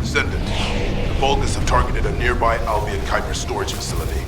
Descendant, the Vulgus have targeted a nearby Albion Kuiper storage facility.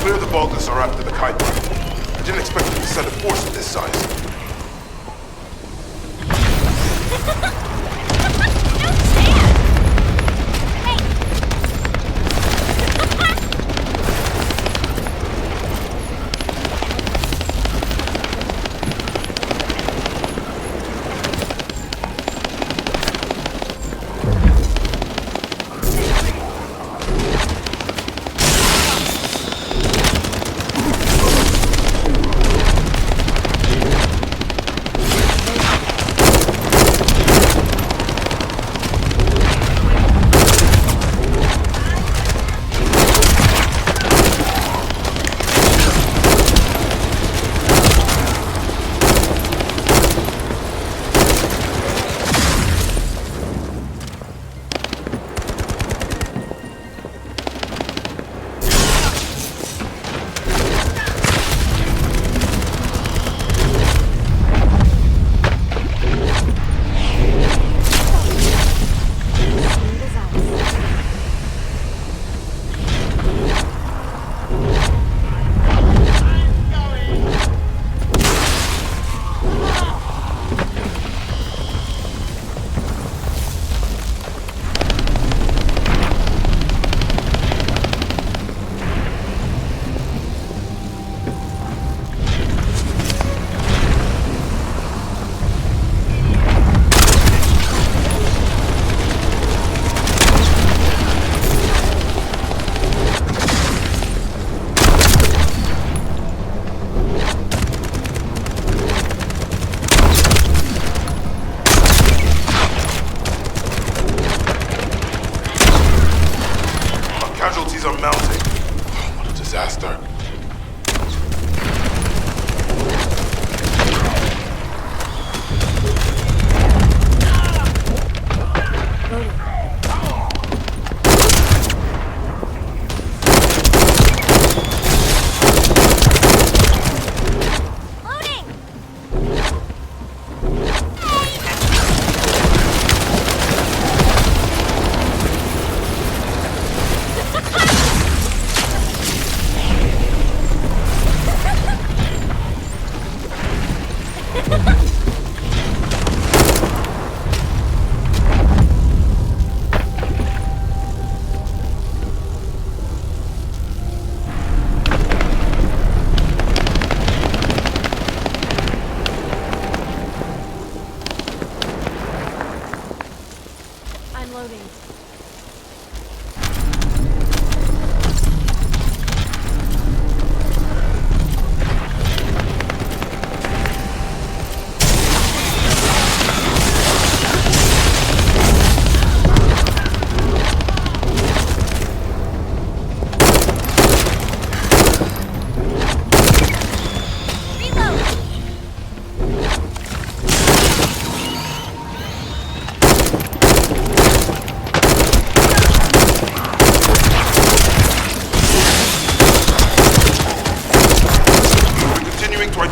The Vulgus are after the Kuiper. I didn't expect them to send a force of this size.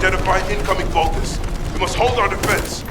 identify incoming Vulgus. We must hold our defense.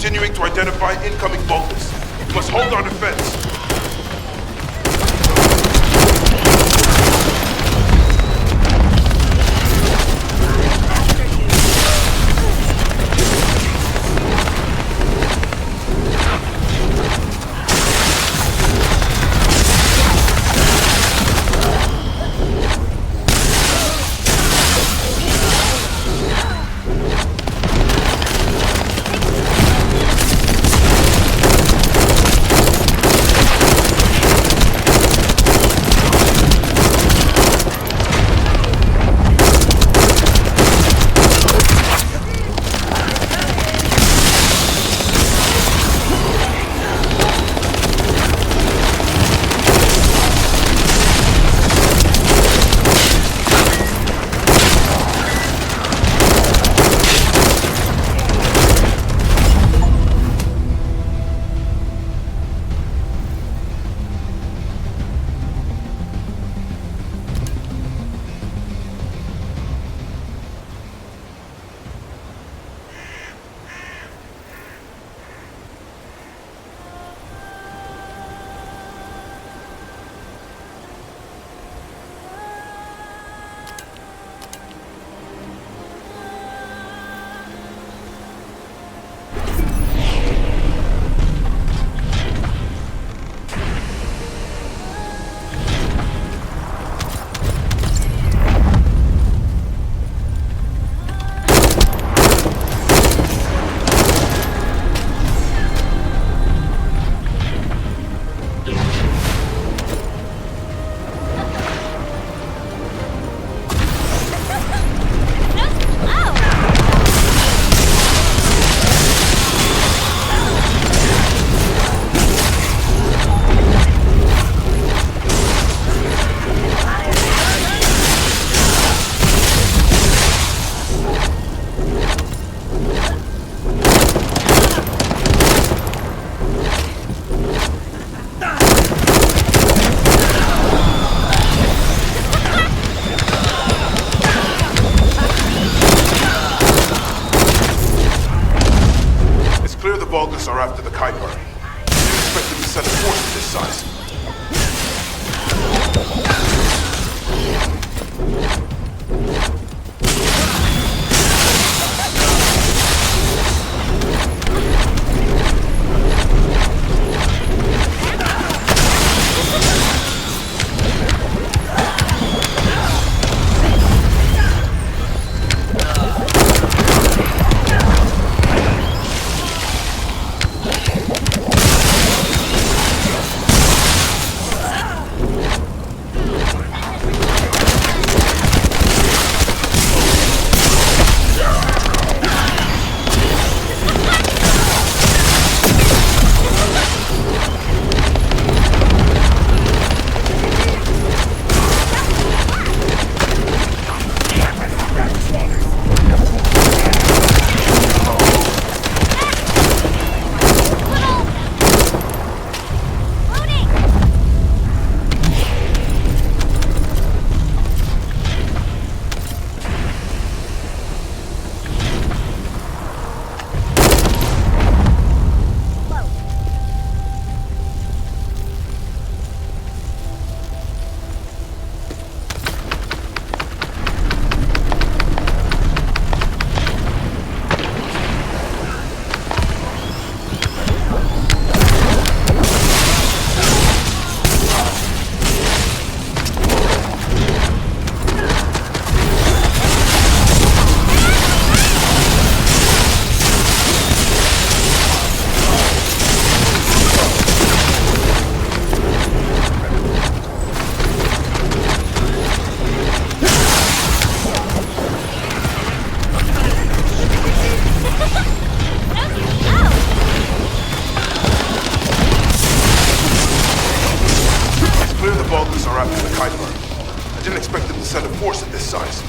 Continuing to identify incoming Vulgus. We must hold our defense. Kite-Run. I didn't expect them to send a force of this size.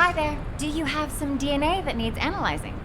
Hi there. Do you have some DNA that needs analyzing?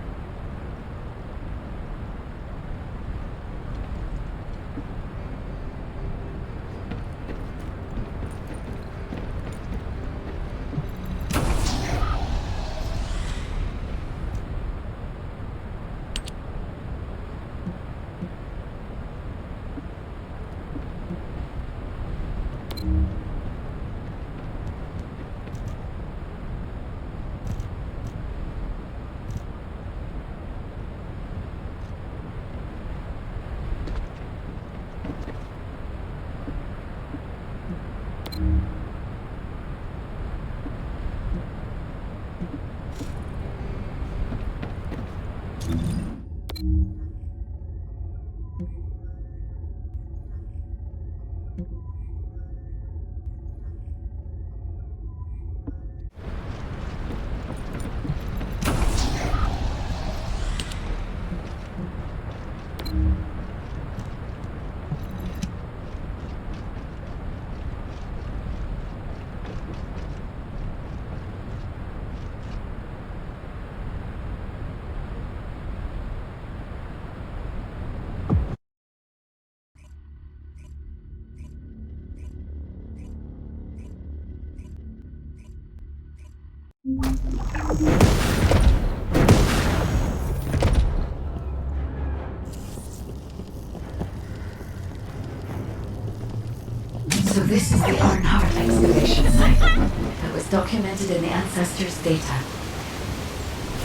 So this is the Arnhart excavation site that was documented in the Ancestors' data.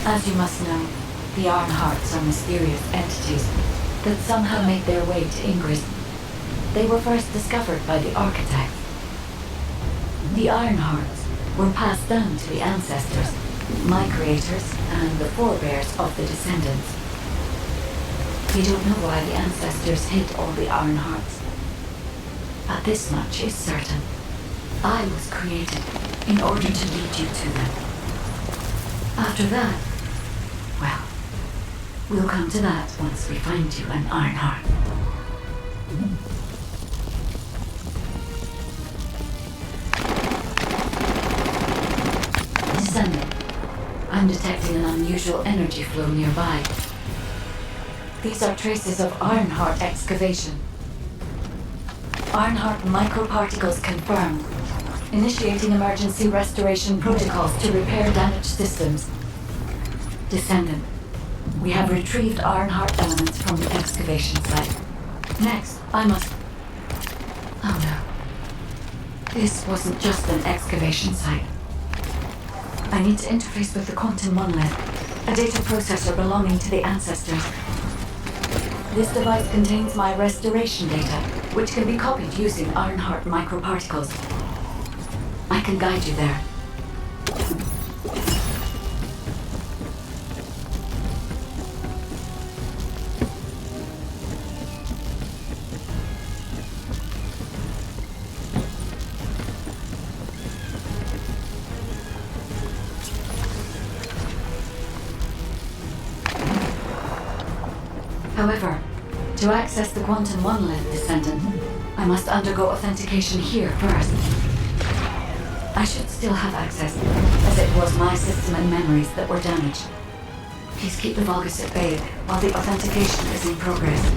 As you must know, the Arnharts are mysterious entities that somehow made their way to Ingrid. They were first discovered by the architects. The Arnharts were passed down to the Ancestors, my creators, and the forebears of the Descendants. We don't know why the Ancestors hid all the Arnharts. But this much is certain. I was created in order to lead you to them. After that, well, we'll come to that once we find you an Arnhart. Descendant, I'm detecting an unusual energy flow nearby. These are traces of Arnhart excavation. Arnhart microparticles confirmed. Initiating emergency restoration protocols to repair damaged systems. Descendant, we have retrieved Arnhart elements from the excavation site. Next, I must... Oh no. This wasn't just an excavation site. I need to interface with the quantum monolith, a data processor belonging to the Ancestors. This device contains my restoration data, which can be copied using Arnhart microparticles. I can guide you there. However, to access the quantum monolith, Descendant, I must undergo authentication here first. I should still have access, as it was my system and memories that were damaged. Please keep the Vulgus at bay while the authentication is in progress.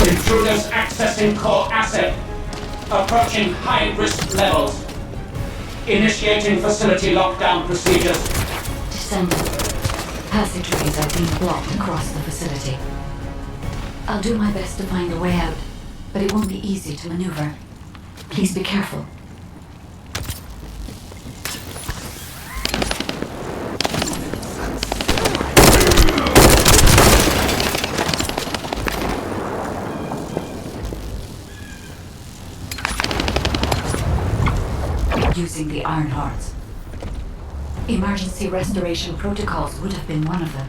Intruders accessing core asset. Approaching high-risk levels. Initiating facility lockdown procedures. Descendant, passageways are being blocked across the facility. I'll do my best to find a way out, but it won't be easy to maneuver. Please be careful. Using the Arnharts. Emergency restoration protocols would have been one of them.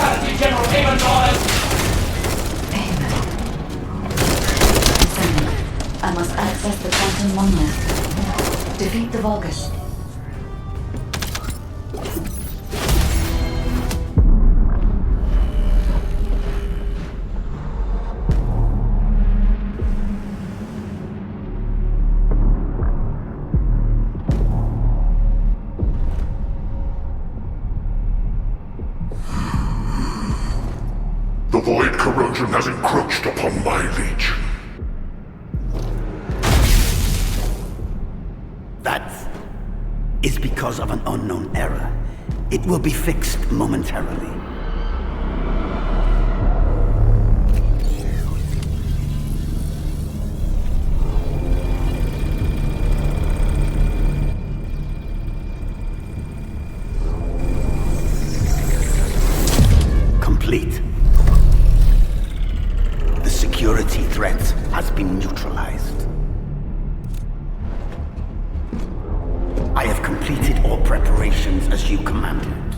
Fatality, General Haven orders! Descendant, I must access the quantum monolith. Defeat the Vulgus. The void corrosion has encroached upon my legion. That is because of an unknown error. It will be fixed momentarily. Complete. The security threat has been neutralized. I have completed all preparations as you commanded.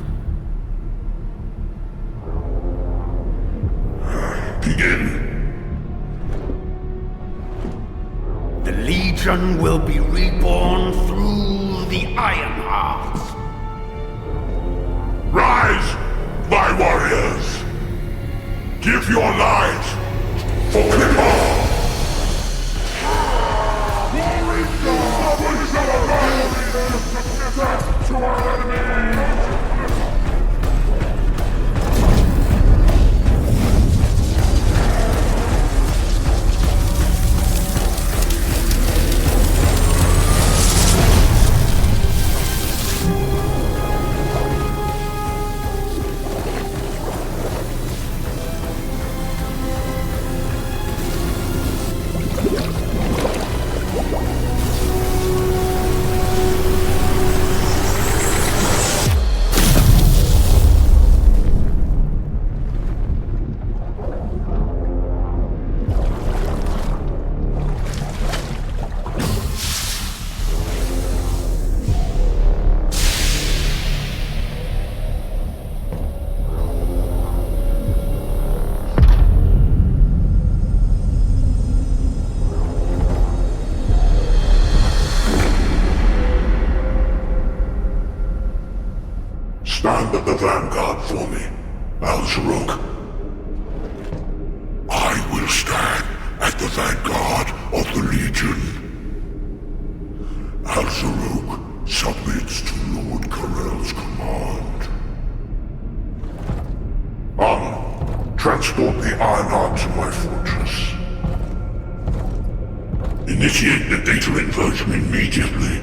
Begin. The Legion will be reborn through the Iron Heart. Rise, my warriors! Give your lives for Clipper! To our enemy! Stand at the vanguard for me, Al-Zaruk. I will stand at the vanguard of the Legion. Al-Zaruk submits to Lord Karel's command. Transport the Ironheart to my fortress. Initiate the data inversion immediately.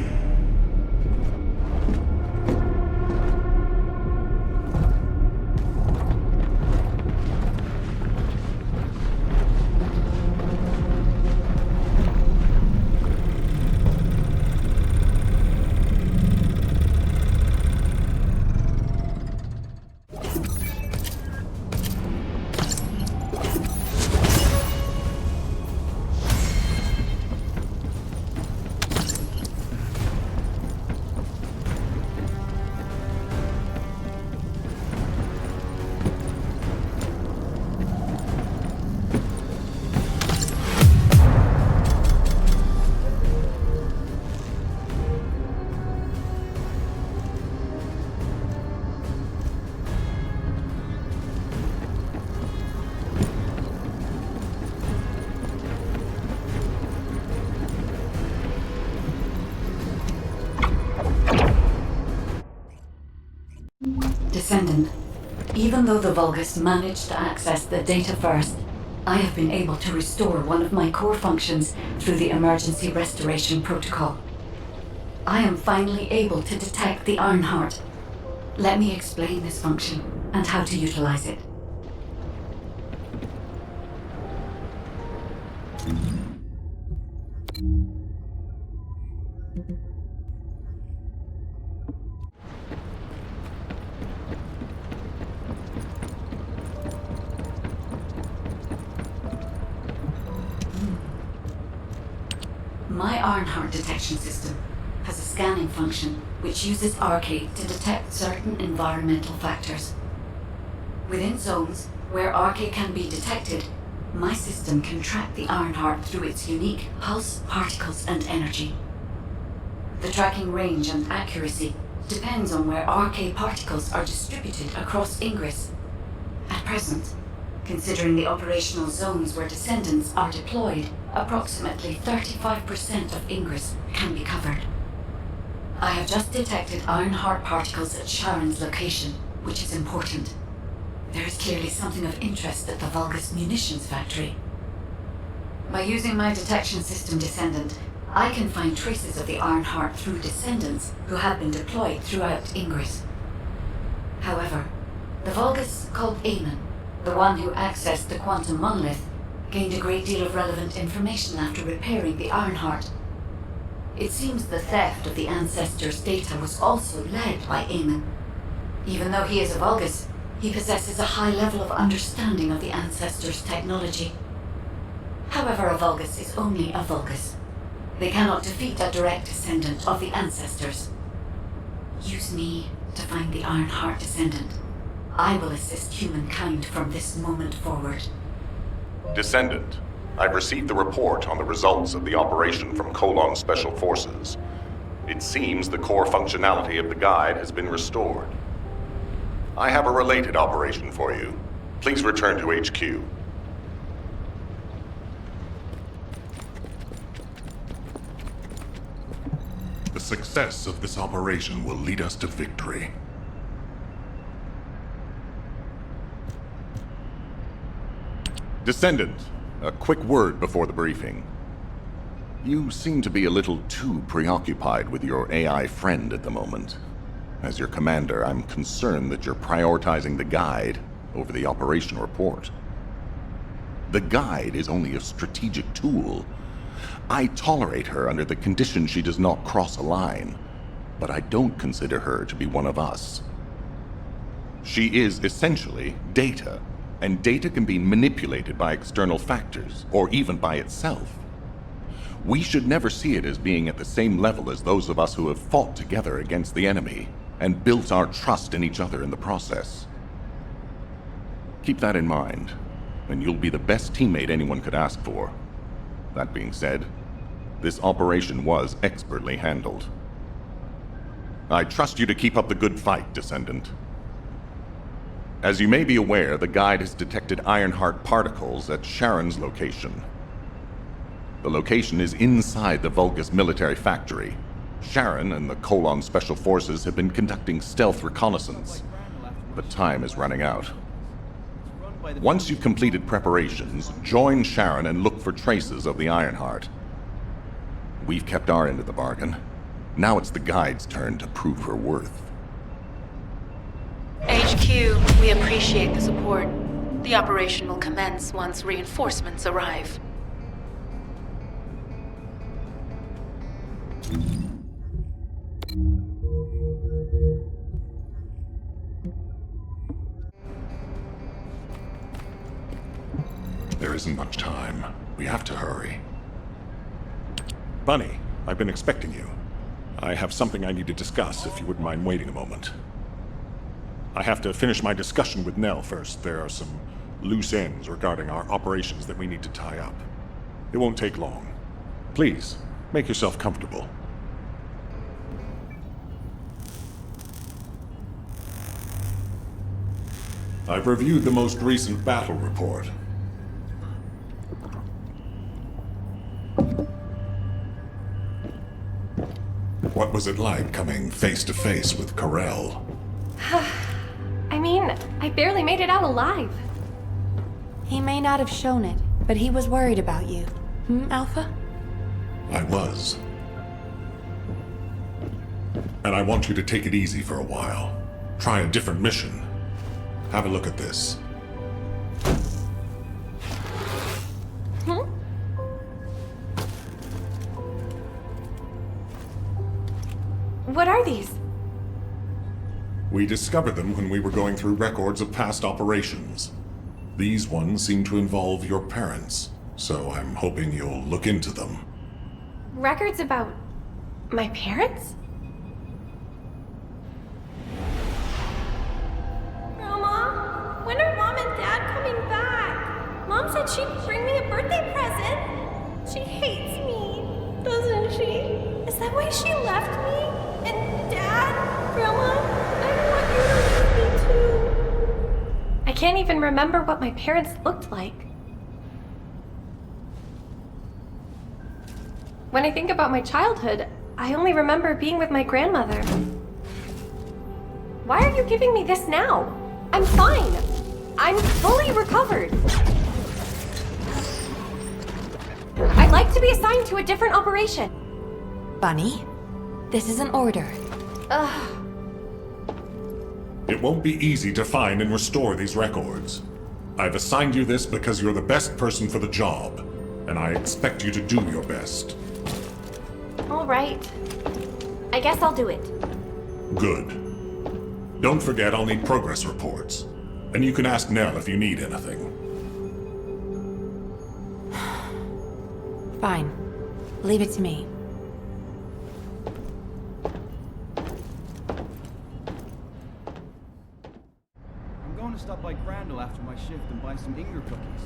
Descendant, even though the Vulgus managed to access the data first, I have been able to restore one of my core functions through the emergency restoration protocol. I am finally able to detect the Ironheart. Let me explain this function and how to utilize it. My Ironheart detection system has a scanning function which uses Arcade to detect certain environmental factors. Within zones where RK can be detected, my system can track the Ironheart through its unique pulse, particles, and energy. The tracking range and accuracy depends on where RK particles are distributed across Ingress. At present, considering the operational zones where Descendants are deployed, approximately 35% of Ingress can be covered. I have just detected Ironheart particles at Sharon's location, which is important. There is clearly something of interest at the Vulgus munitions factory. By using my detection system Descendant, I can find traces of the Ironheart through Descendants who have been deployed throughout Ingress. However, the Vulgus called Amon, the one who accessed the quantum monolith, gained a great deal of relevant information after repairing the Ironheart. It seems the theft of the Ancestors' data was also led by Amon. Even though he is a Vulgus, he possesses a high level of understanding of the Ancestors' technology. However, a Vulgus is only a Vulgus. They cannot defeat a direct descendant of the Ancestors. Use me to find the Ironheart Descendant. I will assist humankind from this moment forward. Descendant, I've received the report on the results of the operation from Colon Special Forces. It seems the core functionality of the guide has been restored. I have a related operation for you. Please return to HQ. The success of this operation will lead us to victory. Descendant, a quick word before the briefing. You seem to be a little too preoccupied with your AI friend at the moment. As your commander, I'm concerned that you're prioritizing the guide over the operation report. The guide is only a strategic tool. I tolerate her under the condition she does not cross a line, but I don't consider her to be one of us. She is essentially data, and data can be manipulated by external factors, or even by itself. We should never see it as being at the same level as those of us who have fought together against the enemy, and built our trust in each other in the process. Keep that in mind, and you'll be the best teammate anyone could ask for. That being said, this operation was expertly handled. I trust you to keep up the good fight, Descendant. As you may be aware, the guide has detected Ironheart particles at Sharon's location. The location is inside the Vulgus military factory. Sharon and the Colon Special Forces have been conducting stealth reconnaissance, but time is running out. Once you've completed preparations, join Sharon and look for traces of the Ironheart. We've kept our end of the bargain. Now it's the guide's turn to prove her worth. HQ, we appreciate the support. The operation will commence once reinforcements arrive. There isn't much time. We have to hurry. Bunny, I've been expecting you. I have something I need to discuss, if you wouldn't mind waiting a moment. I have to finish my discussion with Nell first. There are some loose ends regarding our operations that we need to tie up. It won't take long. Please, make yourself comfortable. I've reviewed the most recent battle report. What was it like coming face to face with Karel? I mean, I barely made it out alive. He may not have shown it, but he was worried about you. Alpha? I was. And I want you to take it easy for a while. Try a different mission. Have a look at this. What are these? We discovered them when we were going through records of past operations. These ones seem to involve your parents, so I'm hoping you'll look into them. Records about my parents? Grandma, when are she'd bring me a birthday present. She hates me, doesn't she? Is that why she left me? And Dad? Grandma? I want you to leave me too. I can't even remember what my parents looked like. When I think about my childhood, I only remember being with my grandmother. Why are you giving me this now? I'm fine. I'm fully recovered. I'd like to be assigned to a different operation. Bunny, this is an order. Ugh. It won't be easy to find and restore these records. I've assigned you this because you're the best person for the job, and I expect you to do your best. All right. I guess I'll do it. Good. Don't forget I'll need progress reports, and you can ask Nell if you need anything. Fine. Leave it to me. I'm going to stop by Crandall after my shift and buy some Inger cookies.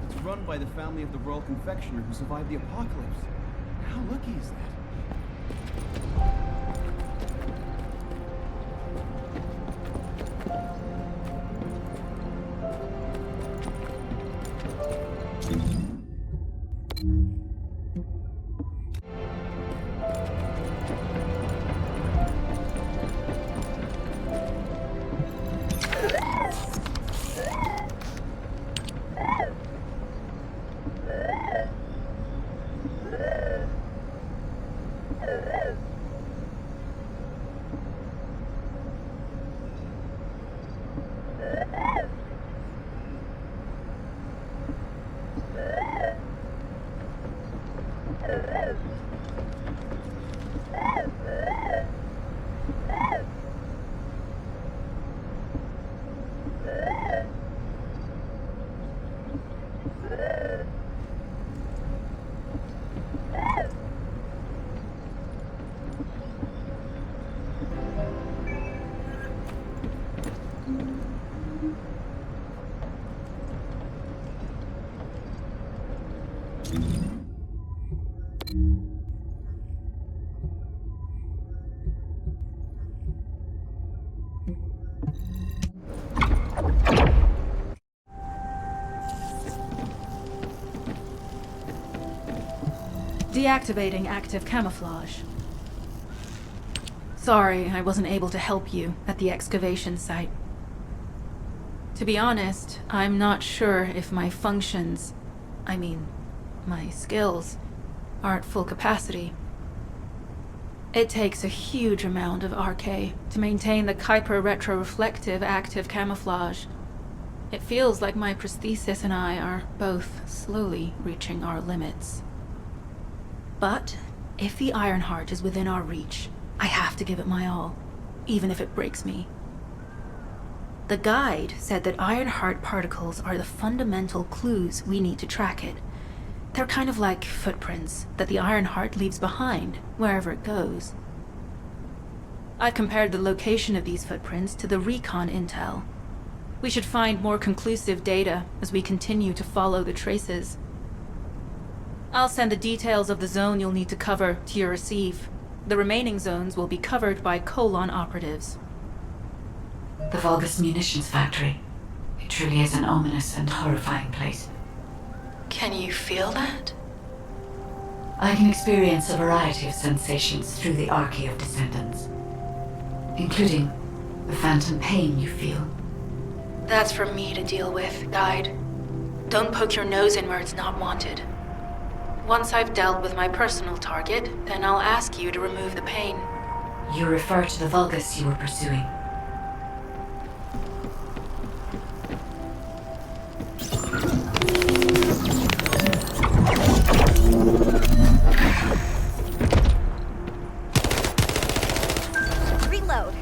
It's run by the family of the Royal Confectioner who survived the apocalypse. How lucky is that? Deactivating active camouflage. Sorry, I wasn't able to help you at the excavation site. To be honest, I'm not sure if my functions, my skills, are at full capacity. It takes a huge amount of RK to maintain the Kuiper retroreflective active camouflage. It feels like my prosthesis and I are both slowly reaching our limits. But if the Ironheart is within our reach, I have to give it my all, even if it breaks me. The guide said that Ironheart particles are the fundamental clues we need to track it. They're kind of like footprints that the Ironheart leaves behind, wherever it goes. I've compared the location of these footprints to the recon intel. We should find more conclusive data as we continue to follow the traces. I'll send the details of the zone you'll need to cover to your receive. The remaining zones will be covered by Colon operatives. The Vulgus munitions factory. It truly is an ominous and horrifying place. Can you feel that? I can experience a variety of sensations through the Archae of Descendants, including the phantom pain you feel. That's for me to deal with, Guide. Don't poke your nose in where it's not wanted. Once I've dealt with my personal target, then I'll ask you to remove the pain. You refer to the Vulgus you were pursuing. Reload.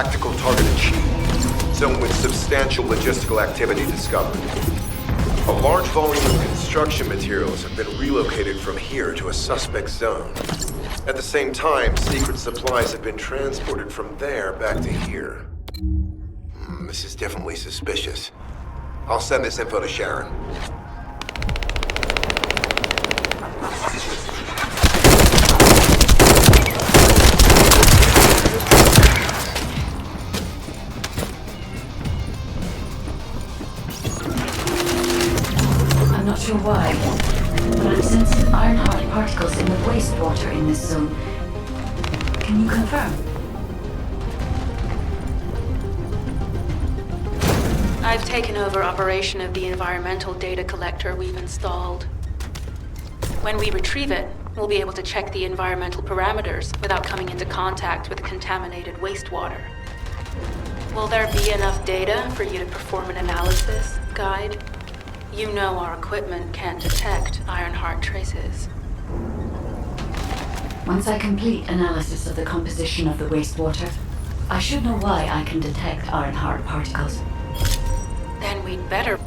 Tactical target achieved. Zone with substantial logistical activity discovered. A large volume of construction materials have been relocated from here to a suspect zone. At the same time, secret supplies have been transported from there back to here. This is definitely suspicious. I'll send this info to Sharon. I'm not sure why, but I'm sensing iron-hard particles in the wastewater in this zone. Can you confirm? I've taken over operation of the environmental data collector we've installed. When we retrieve it, we'll be able to check the environmental parameters without coming into contact with the contaminated wastewater. Will there be enough data for you to perform an analysis, Guide? You know our equipment can't detect Ironheart traces. Once I complete analysis of the composition of the wastewater, I should know why I can detect iron-hard particles. Then we'd better...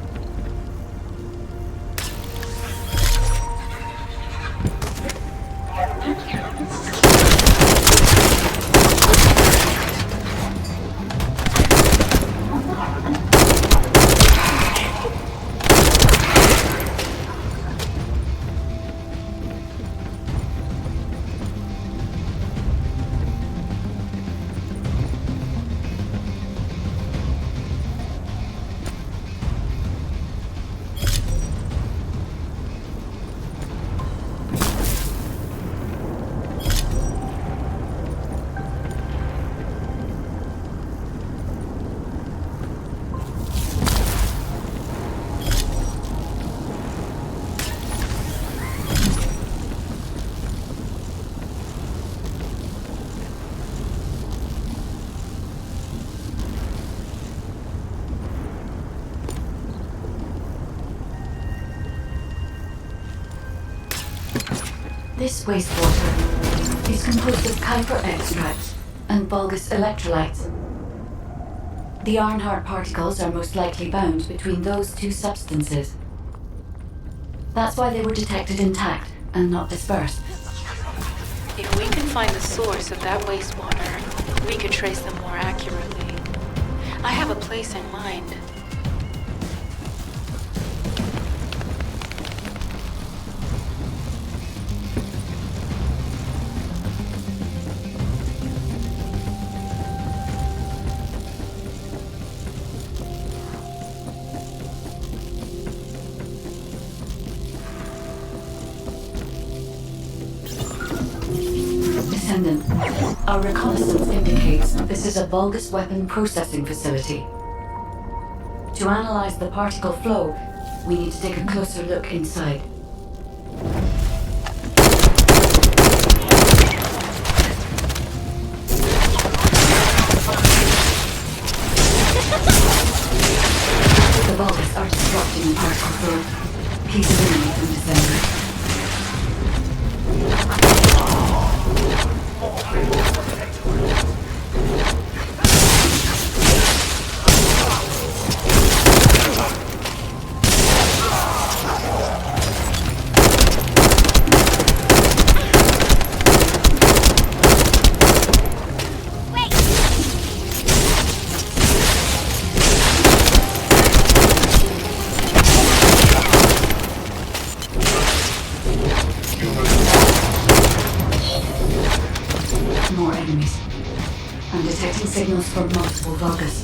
This wastewater is composed of Kuiper extracts and bulgus electrolytes. The iron-hard particles are most likely bound between those two substances. That's why they were detected intact and not dispersed. If we can find the source of that wastewater, we could trace them more accurately. I have a place in mind. Descendant, our reconnaissance indicates this is a bulgus weapon processing facility. To analyze the particle flow, we need to take a closer look inside. The bulgus are disrupting the particle flow. Please eliminate them, Descendant. More enemies. I'm detecting signals from multiple Vulgus.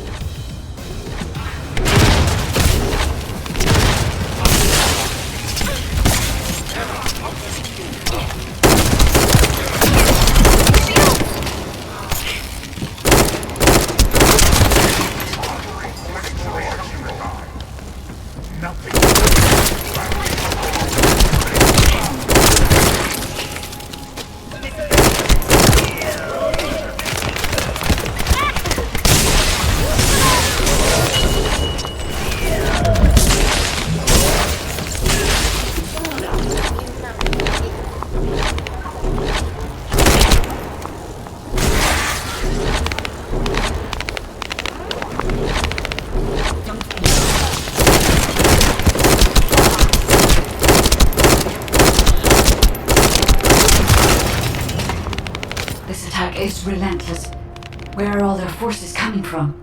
is relentless. Where are all their forces coming from?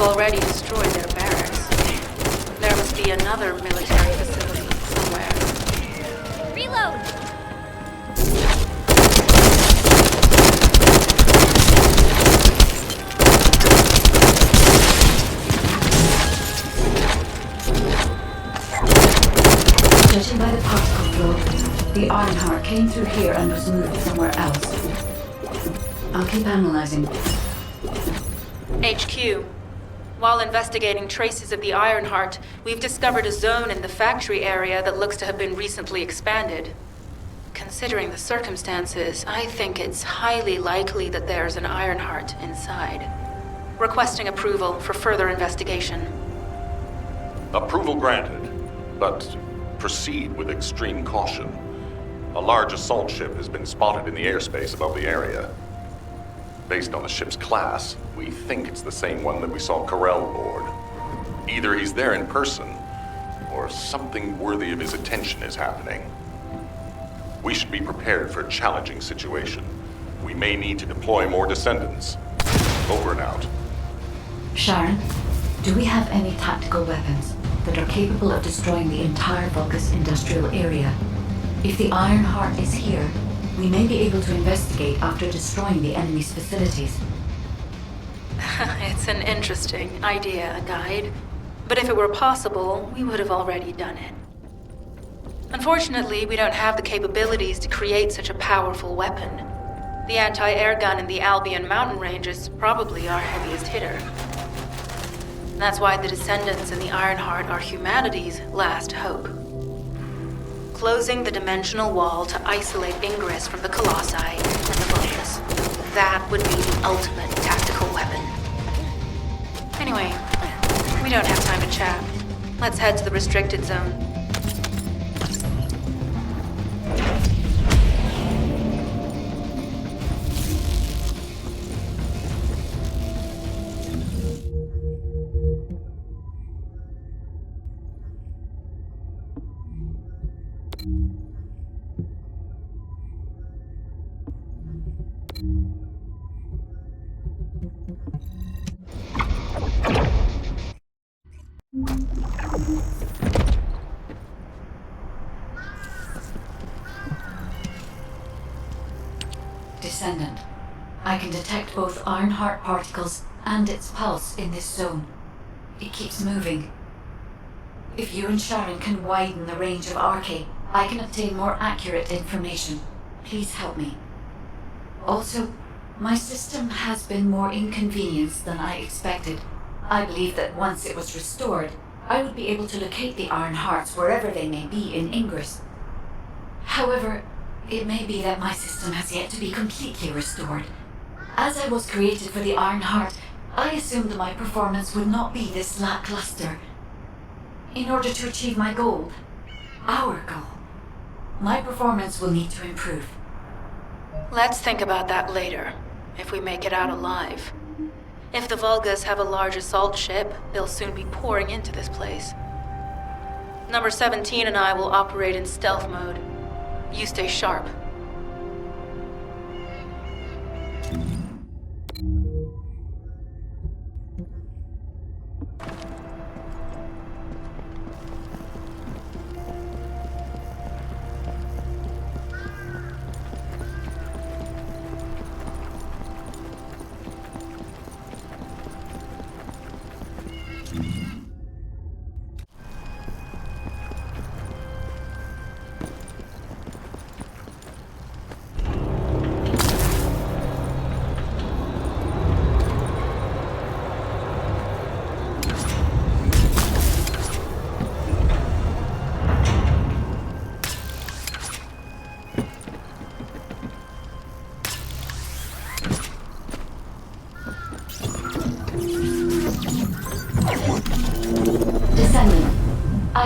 Already destroyed their barracks. There must be another military facility somewhere. Reload! Judging by the particle flow, the Ironheart came through here and was moved somewhere else. I'll keep analyzing. HQ. While investigating traces of the Ironheart, we've discovered a zone in the factory area that looks to have been recently expanded. Considering the circumstances, I think it's highly likely that there's an Ironheart inside. Requesting approval for further investigation. Approval granted, but proceed with extreme caution. A large assault ship has been spotted in the airspace above the area. Based on the ship's class, we think it's the same one that we saw Karel aboard. Either he's there in person, or something worthy of his attention is happening. We should be prepared for a challenging situation. We may need to deploy more Descendants. Over and out. Sharon, do we have any tactical weapons that are capable of destroying the entire Vulgus industrial area? If the Ironheart is here, we may be able to investigate after destroying the enemy's facilities. It's an interesting idea, Guide. But if it were possible, we would have already done it. Unfortunately, we don't have the capabilities to create such a powerful weapon. The anti-air gun in the Albion mountain range is probably our heaviest hitter. That's why the Descendants and the Ironheart are humanity's last hope. Closing the dimensional wall to isolate Ingress from the Colossi and the Vulgus. That would be the ultimate tactical weapon. Anyway, we don't have time to chat. Let's head to the restricted zone. Descendant. I can detect both Ironheart particles and its pulse in this zone. It keeps moving. If you and Sharon can widen the range of Arche, I can obtain more accurate information. Please help me. Also, my system has been more inconvenienced than I expected. I believe that once it was restored, I would be able to locate the Ironhearts wherever they may be in Ingress. However, it may be that my system has yet to be completely restored. As I was created for the Ironheart, I assumed my performance would not be this lackluster. In order to achieve my goal, our goal, my performance will need to improve. Let's think about that later, if we make it out alive. If the Vulgus have a large assault ship, they'll soon be pouring into this place. Number 17 and I will operate in stealth mode. You stay sharp.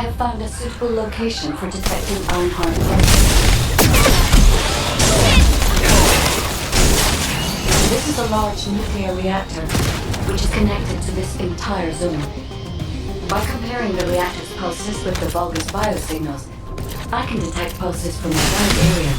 have found a suitable location for detecting Ironheart processes. This is a large nuclear reactor, which is connected to this entire zone. By comparing the reactor's pulses with the Vulgus biosignals, I can detect pulses from a wide area.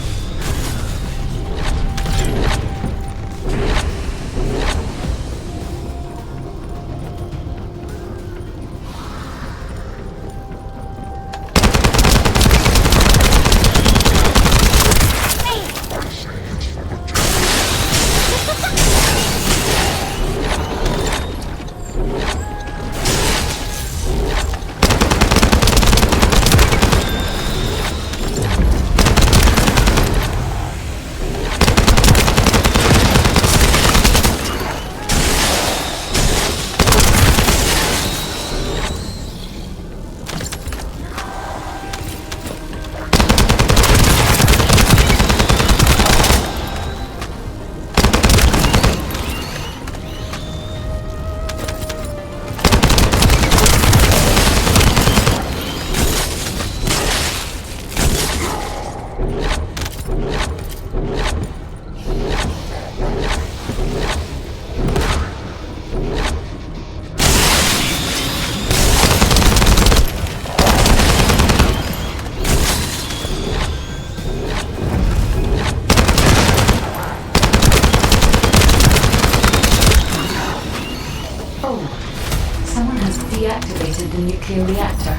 Deactivated the nuclear reactor.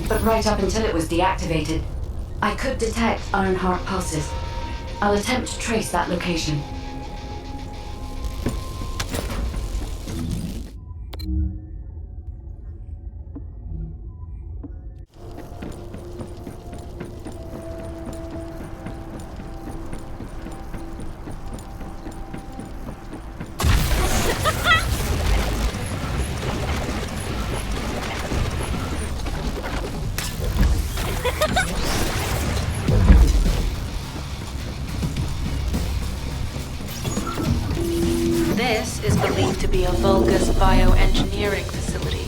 But right up until it was deactivated, I could detect Ironheart pulses. I'll attempt to trace that location. This is believed to be a Vulgus bioengineering facility.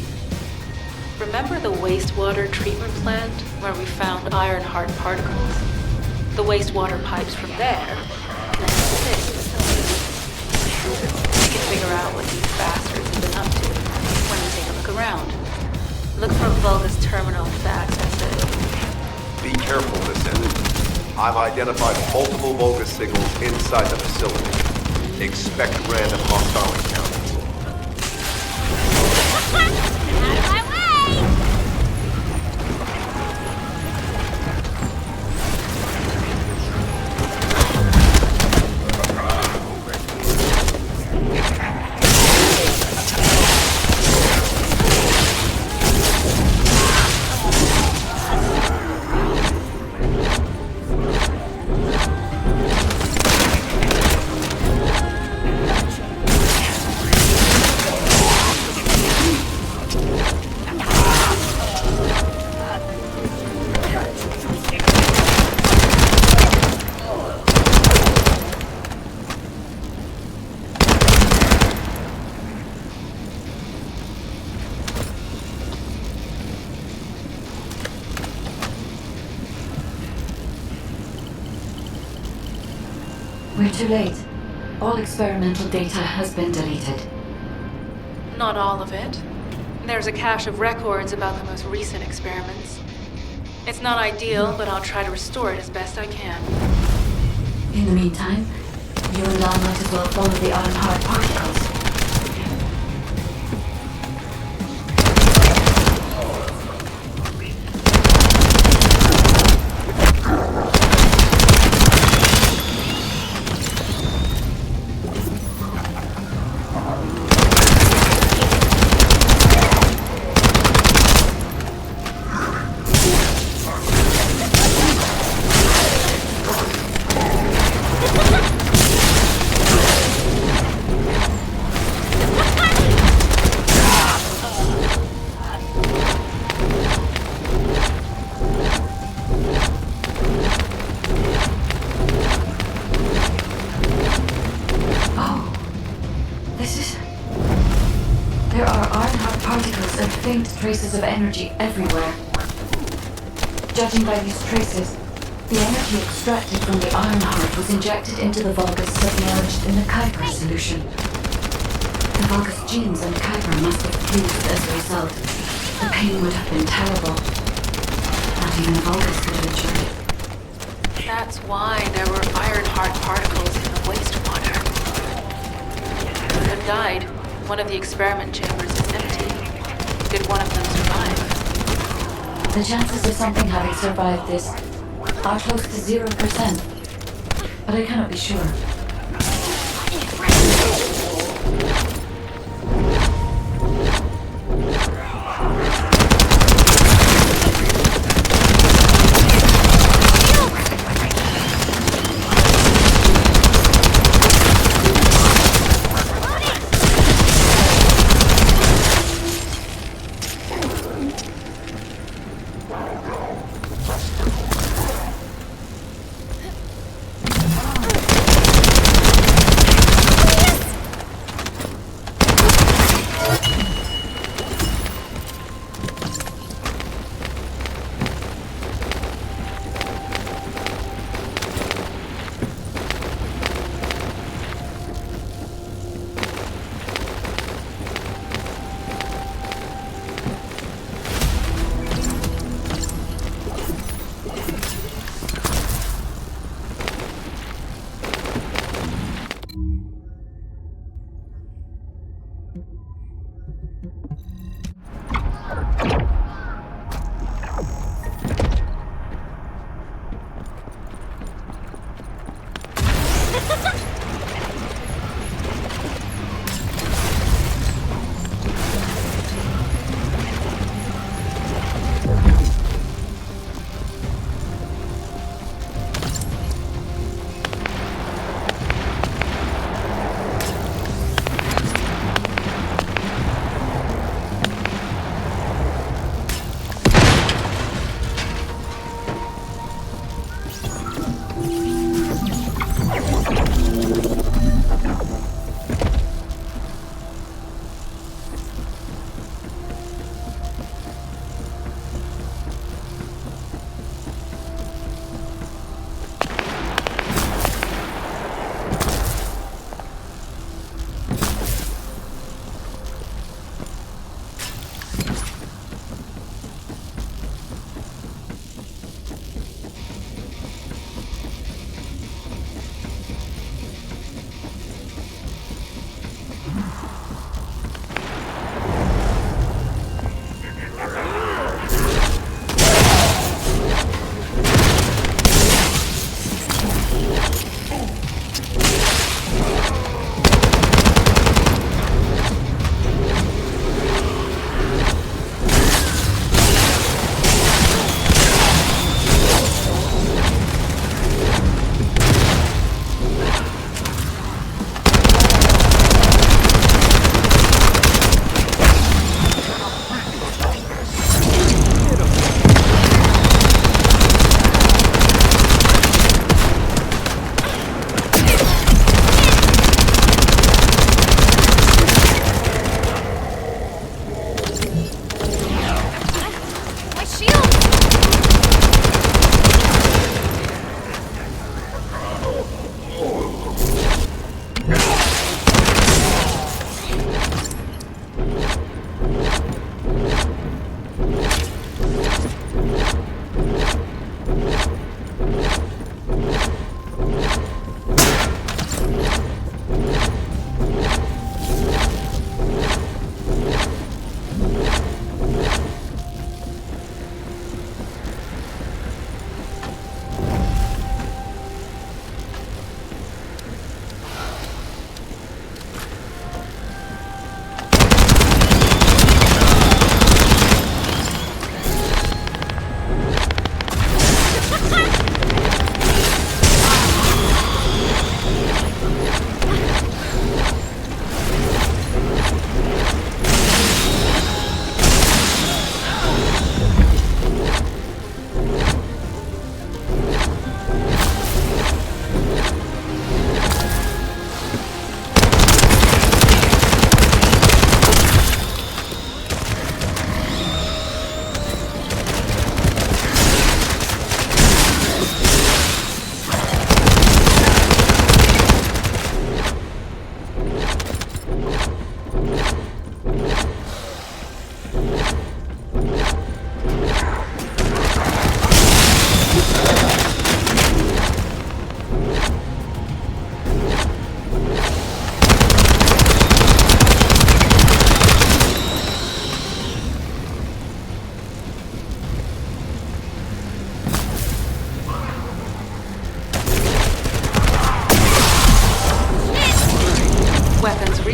Remember the wastewater treatment plant where we found Ironheart particles? The wastewater pipes from there connect to this facility. We can figure out what these bastards have been up to when we take a look around. Look for Vulgus terminal to access it. Be careful, Descendant. I've identified multiple Vulgus signals inside the facility. Expect random hostile encounters. Out of my way! We're too late. All experimental data has been deleted. Not all of it. There's a cache of records about the most recent experiments. It's not ideal, but I'll try to restore it as best I can. In the meantime, you and I might as well follow the Ironheart particles. traces of energy everywhere. Judging by these traces, the energy extracted from the Ironheart was injected into the Vulgus submerged in the Kuiper solution. The Vulgus genes and Kuiper must have fused as a result. The pain would have been terrible. Not even the Vulgus could have endured it. That's why there were Ironheart particles in the wastewater. You could have died. One of the experiment chambers is empty. Did one of them survive? The chances of something having survived this are close to 0%, but I cannot be sure.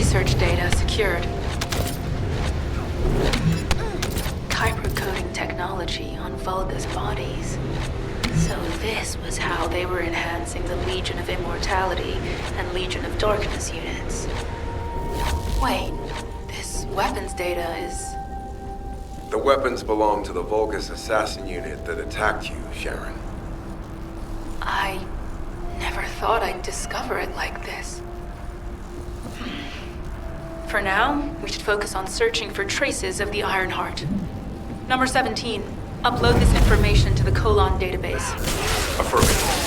research data secured. Kyber coding technology on Vulga's bodies. So this was how they were enhancing the Legion of Immortality and Legion of Darkness units. Wait, this weapons data is... The weapons belong to the Vulgus assassin unit that attacked you, Sharon. I never thought I'd discover it like this. For now, we should focus on searching for traces of the Ironheart. Number 17, upload this information to the Colon database. Affirmative.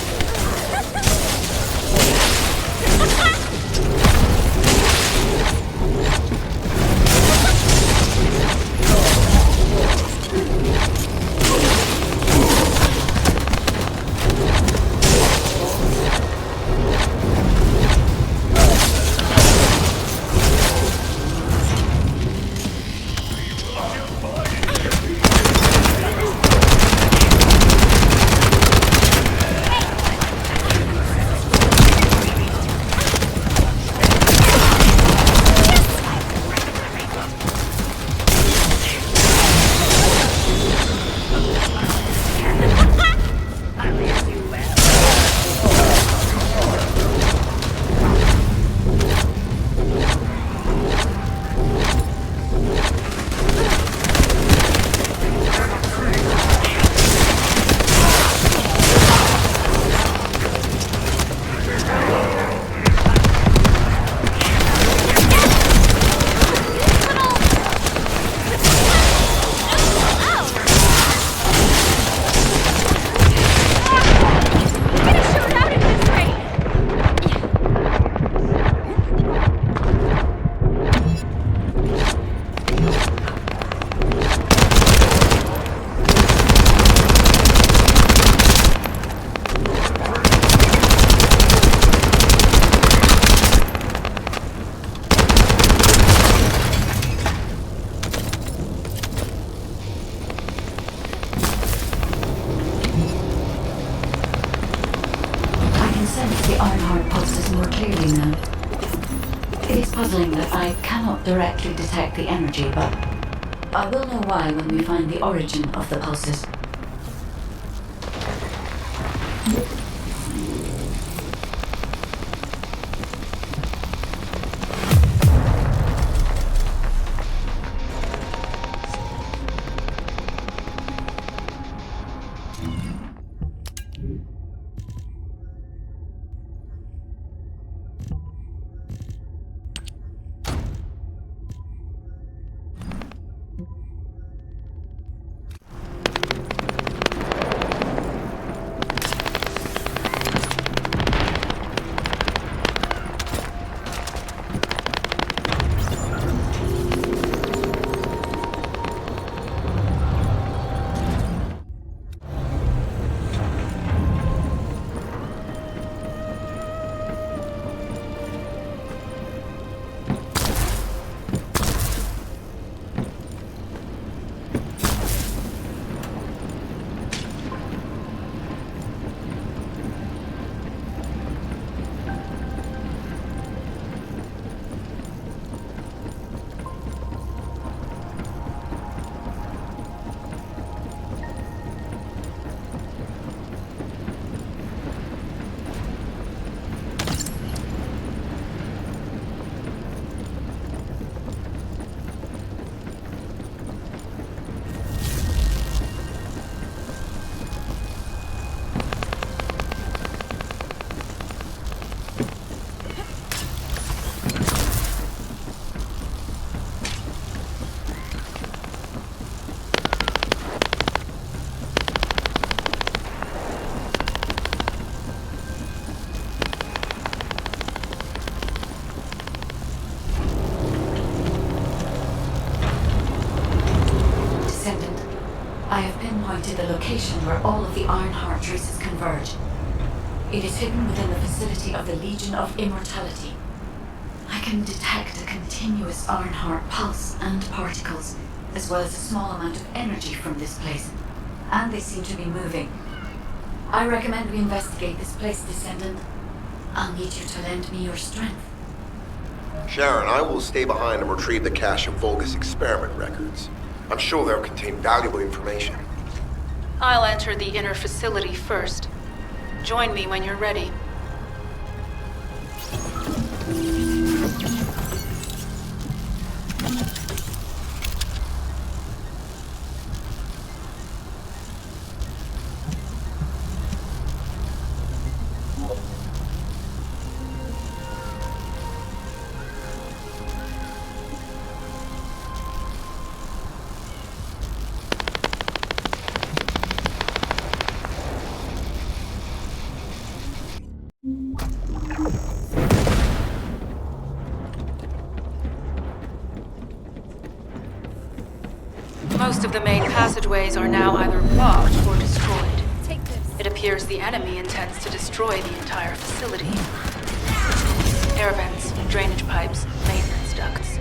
Directly detect the energy, but I will know why when we find the origin of the pulses. To the location where all of the Ironheart traces converge. It is hidden within the facility of the Legion of Immortality. I can detect a continuous Ironheart pulse and particles, as well as a small amount of energy from this place, and they seem to be moving. I recommend we investigate this place, Descendant. I'll need you to lend me your strength. Sharon, I will stay behind and retrieve the cache of Vulgus experiment records. I'm sure they'll contain valuable information. I'll enter the inner facility first. Join me when you're ready. Most of the main passageways are now either blocked or destroyed. Take this. It appears the enemy intends to destroy the entire facility. Air vents, drainage pipes, maintenance ducts.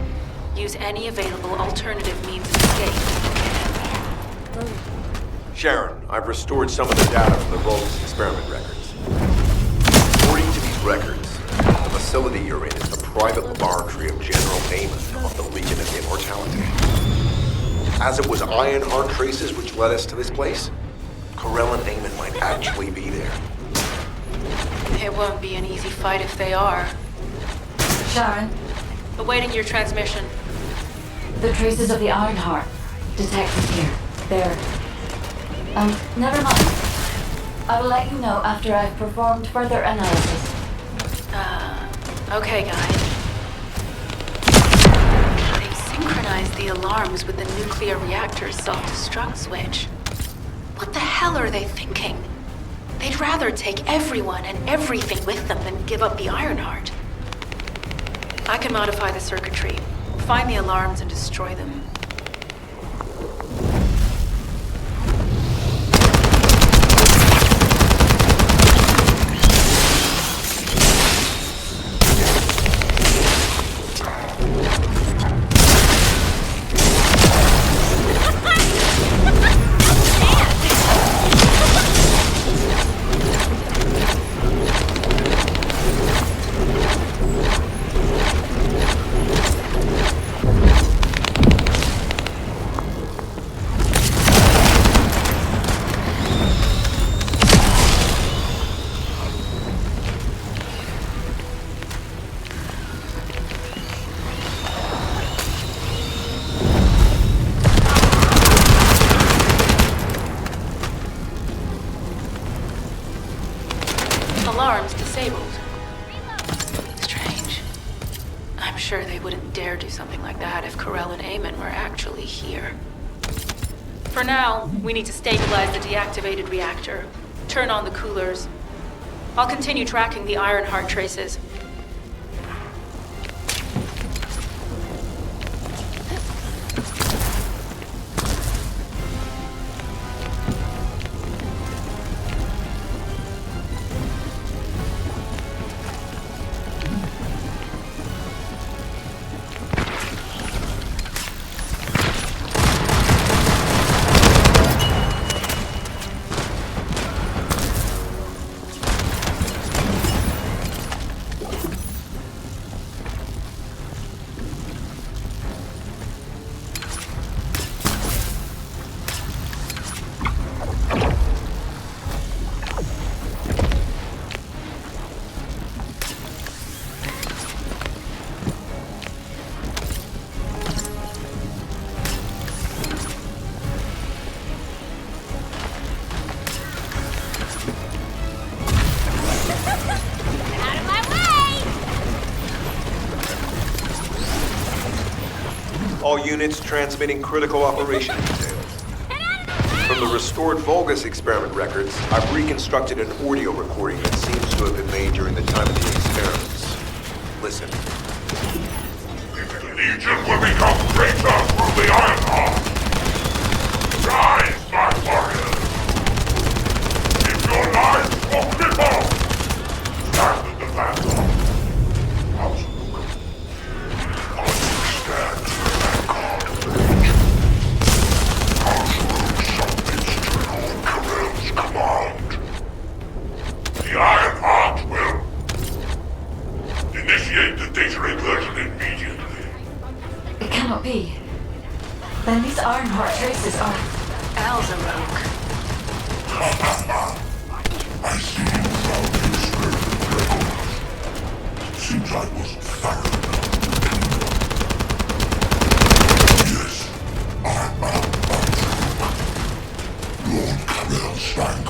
Use any available alternative means of escape. Sharon, I've restored some of the data from the Vulgus experiment records. According to these records, the facility you're in is the private laboratory of General Amon of the Legion of Immortality. As it was Ironheart traces which led us to this place, Karel and Amon might actually be there. It won't be an easy fight if they are. Sharon, Awaiting your transmission. the traces of the Ironheart detected here. They're... never mind. I will let you know after I've performed further analysis. Okay, guys. They've synchronized the alarms with the nuclear reactor's self-destruct switch. What the hell are they thinking? They'd rather take everyone and everything with them than give up the Ironheart. I can modify the circuitry, find the alarms and destroy them. Alarms disabled. Strange. I'm sure they wouldn't dare do something like that if Karel and Amon were actually here. For now, we need to stabilize the deactivated reactor, turn on the coolers. I'll continue tracking the Ironheart traces. All units transmitting critical operation details. From the restored Vulgus experiment records, I've reconstructed an audio recording that seems to have been made during the time of the experiments. Listen. The Legion will become greater through the Ironheart. Rise, my warriors. Give your lives for people. Stand in the vanguard. Stand. The Ironheart will initiate the data incursion in I see you found the experimental records. Seems I wasn't thorough enough. Yes, I'm Lord Karel Scene.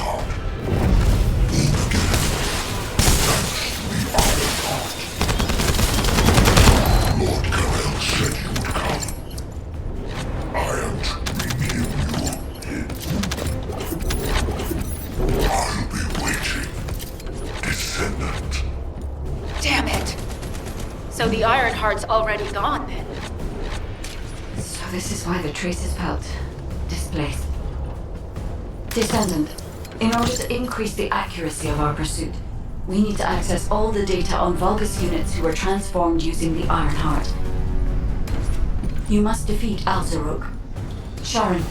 Born again. Thanks to the Iron Heart. Lord Karel said you would come. I am to renew your I'll be waiting. Descendant. Damn it! So the Ironheart's already gone then? So this is why the traces felt displaced. Descendant, in order to increase the accuracy of our pursuit, we need to access all the data on Vulgus units who were transformed using the Iron Heart. You must defeat Alzarok. Sharon,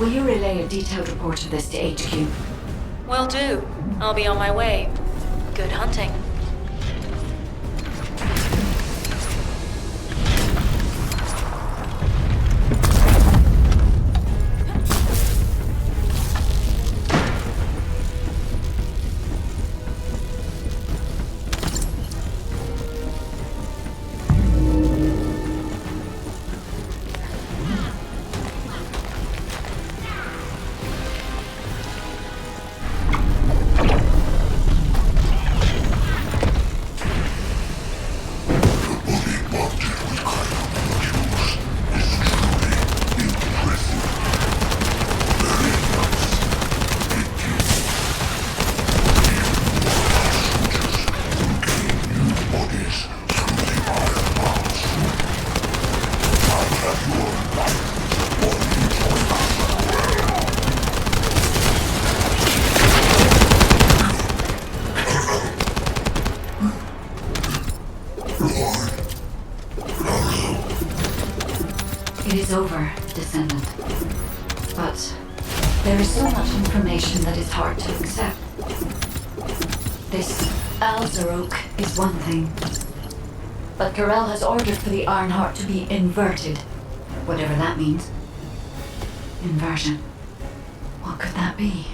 will you relay a detailed report of this to HQ? Will do. I'll be on my way. Good hunting. It is over, Descendant. But there is so much information that is hard to accept. This Alzarok is one thing. But Karel has ordered for the Iron Heart to be inverted. Whatever that means. Inversion. What could that be?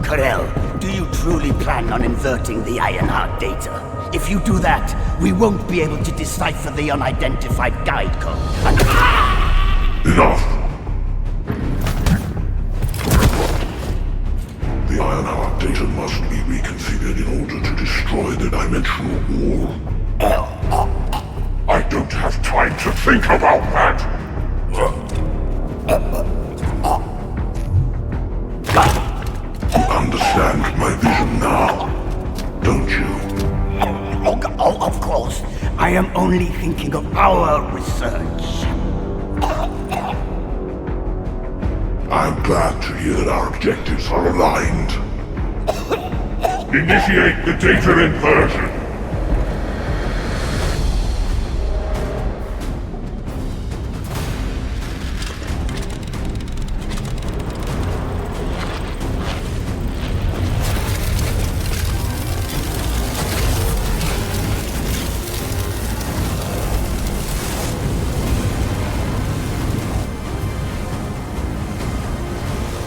Karel, do you truly plan on inverting the Ironheart data? If you do that, we won't be able to decipher the unidentified guide code. Enough! The Ironheart data must be reconfigured in order to destroy the dimensional wall. I don't have time to think about that! You understand my vision now, don't you? Oh, of course. I am only thinking of our research. I'm glad to hear that our objectives are aligned. Initiate the data inversion.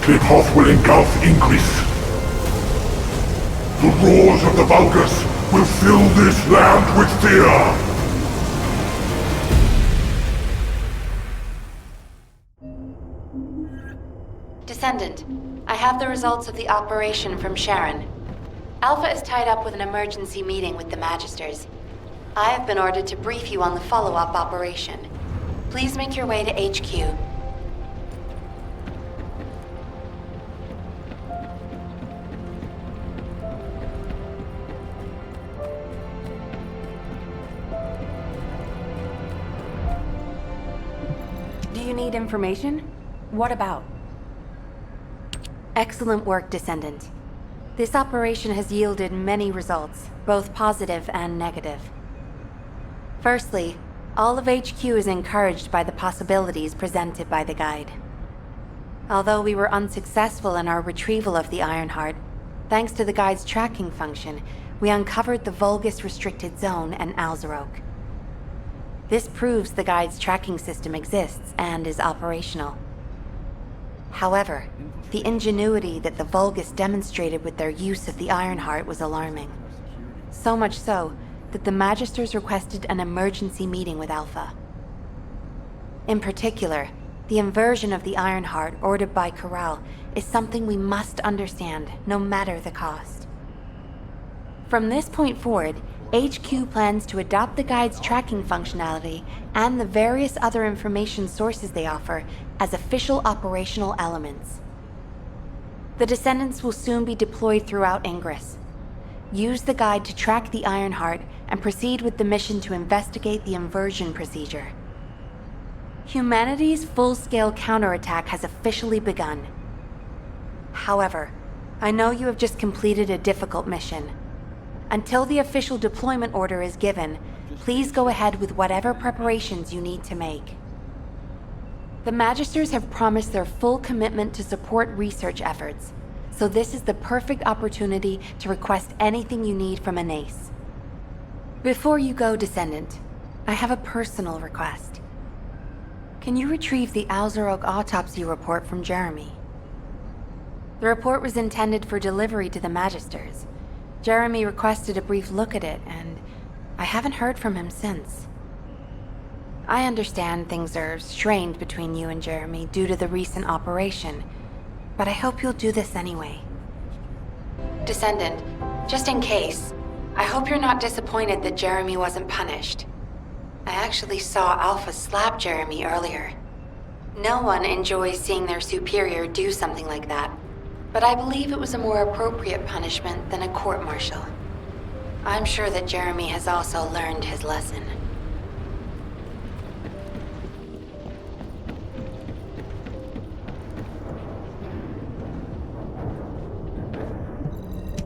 Clip-off will engulf Ingress. The roars of the Vulgus will fill this land with fear! Descendant, I have the results of the operation from Sharon. Alpha is tied up with an emergency meeting with the Magisters. I have been ordered to brief you on the follow-up operation. Please make your way to HQ. need information? What about? Excellent work, Descendant. This operation has yielded many results, both positive and negative. Firstly, all of HQ is encouraged by the possibilities presented by the guide. Although we were unsuccessful in our retrieval of the Ironheart, thanks to the guide's tracking function, we uncovered the Vulgus Restricted Zone and Alzarok. This proves the guide's tracking system exists and is operational. However, the ingenuity that the Vulgus demonstrated with their use of the Ironheart was alarming. So much so that the Magisters requested an emergency meeting with Alpha. In particular, the inversion of the Ironheart ordered by Karel is something we must understand, no matter the cost. From this point forward, HQ plans to adopt the guide's tracking functionality and the various other information sources they offer as official operational elements. The Descendants will soon be deployed throughout Ingress. Use the guide to track the Ironheart and proceed with the mission to investigate the inversion procedure. Humanity's full-scale counterattack has officially begun. However, I know you have just completed a difficult mission. Until the official deployment order is given, please go ahead with whatever preparations you need to make. The Magisters have promised their full commitment to support research efforts, so this is the perfect opportunity to request anything you need from an ace. Before you go, Descendant, I have a personal request. Can you retrieve the Alzarok autopsy report from Jeremy? The report was intended for delivery to the Magisters. Jeremy requested a brief look at it, and I haven't heard from him since. I understand things are strained between you and Jeremy due to the recent operation, but I hope you'll do this anyway. Descendant, just in case, I hope you're not disappointed that Jeremy wasn't punished. I actually saw Alpha slap Jeremy earlier. No one enjoys seeing their superior do something like that, but I believe it was a more appropriate punishment than a court-martial. I'm sure that Jeremy has also learned his lesson.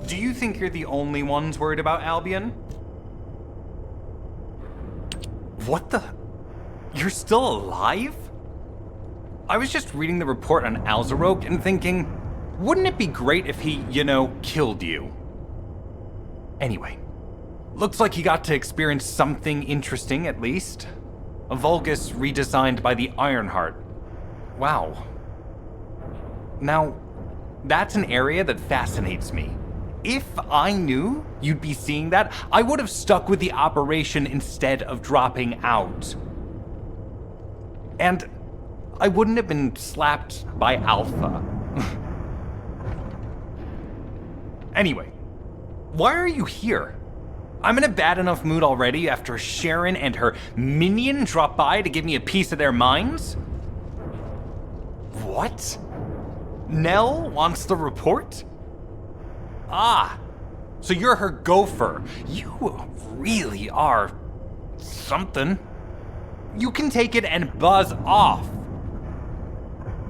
Do you think you're the only ones worried about Albion? What the? You're still alive? I was just reading the report on Alzarok and thinking, wouldn't it be great if he, killed you? Anyway, looks like he got to experience something interesting at least. A Vulgus redesigned by the Ironheart. Wow. Now, that's an area that fascinates me. If I knew you'd be seeing that, I would have stuck with the operation instead of dropping out. And I wouldn't have been slapped by Alpha. Anyway, why are you here? I'm in a bad enough mood already after Sharon and her minion dropped by to give me a piece of their minds? What? Nell wants the report? Ah, so you're her gopher. You really are something. You can take it and buzz off.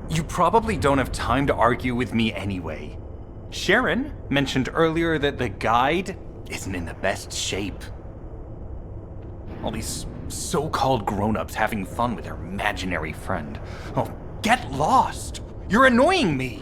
You probably don't have time to argue with me anyway. Sharon mentioned earlier that the guide isn't in the best shape. All these so-called grown-ups having fun with their imaginary friend. Oh, get lost! You're annoying me!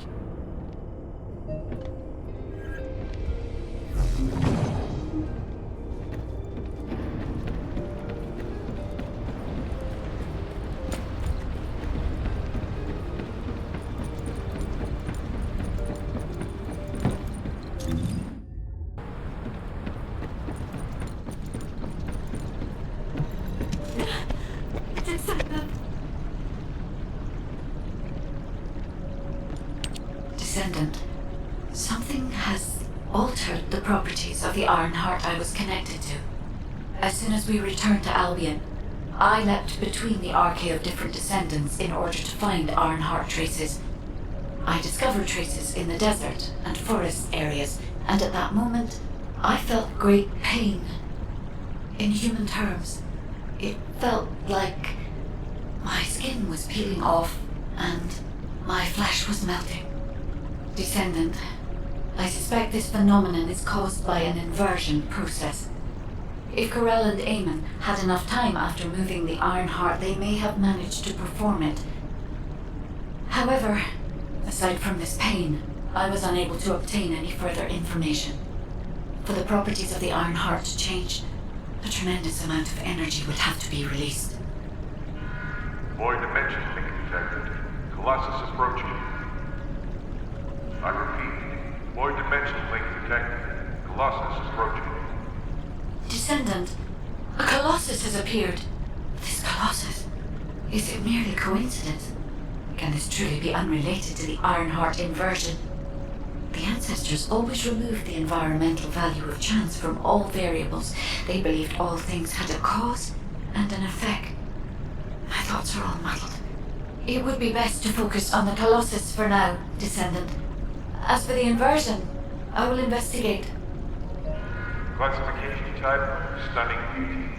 Descendant, something has altered the properties of the Ironheart I was connected to. As soon as we returned to Albion, I leapt between the arcade of different Descendants in order to find Ironheart traces. I discovered traces in the desert and forest areas, and at that moment, I felt great pain. In human terms, it felt like My skin was peeling off, and my flesh was melting. Descendant, I suspect this phenomenon is caused by an inversion process. If Karel and Eamon had enough time after moving the Iron Heart, they may have managed to perform it. However, aside from this pain, I was unable to obtain any further information. For the properties of the Iron Heart to change, a tremendous amount of energy would have to be released. Void dimension link detected. Colossus approaching. I repeat, void dimension link detected. Colossus approaching. Descendant, a Colossus has appeared. This Colossus, is it merely coincidence? Can this truly be unrelated to the Ironheart inversion? The ancestors always removed the environmental value of chance from all variables. They believed all things had a cause and an effect. My thoughts are all muddled. It would be best to focus on the Colossus for now, Descendant. As for the inversion, I will investigate. Classification type, stunning beauty.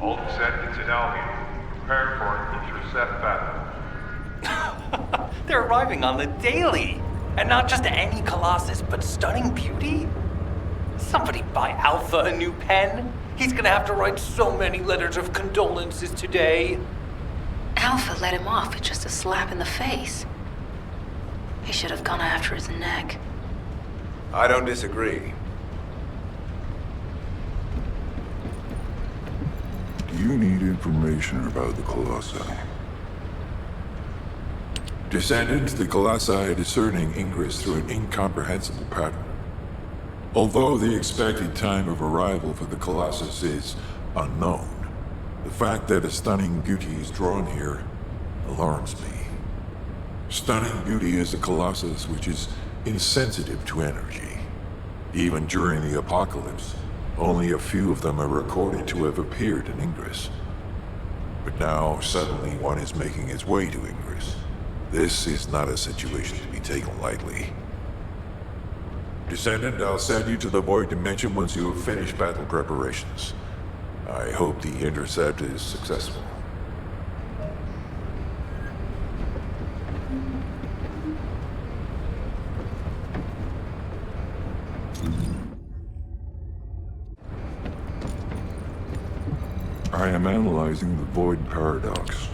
All Descendants in Albion. Prepare for an intercept battle. They're arriving on the daily! And not just any Colossus, but stunning beauty? Somebody buy Alpha a new pen? He's gonna have to write so many letters of condolences today. Alpha let him off with just a slap in the face. He should have gone after his neck. I don't disagree. Do you need information about the Colossi? Descendants, the Colossi are discerning ingress through an incomprehensible pattern. Although the expected time of arrival for the Colossus is unknown, the fact that a stunning beauty is drawn here alarms me. Stunning beauty is a Colossus which is insensitive to energy. Even during the apocalypse, only a few of them are recorded to have appeared in Ingress. But now, suddenly one is making its way to Ingress. This is not a situation to be taken lightly. Descendant, I'll send you to the Void Dimension once you have finished battle preparations. I hope the intercept is successful. I am analyzing the Void Paradox.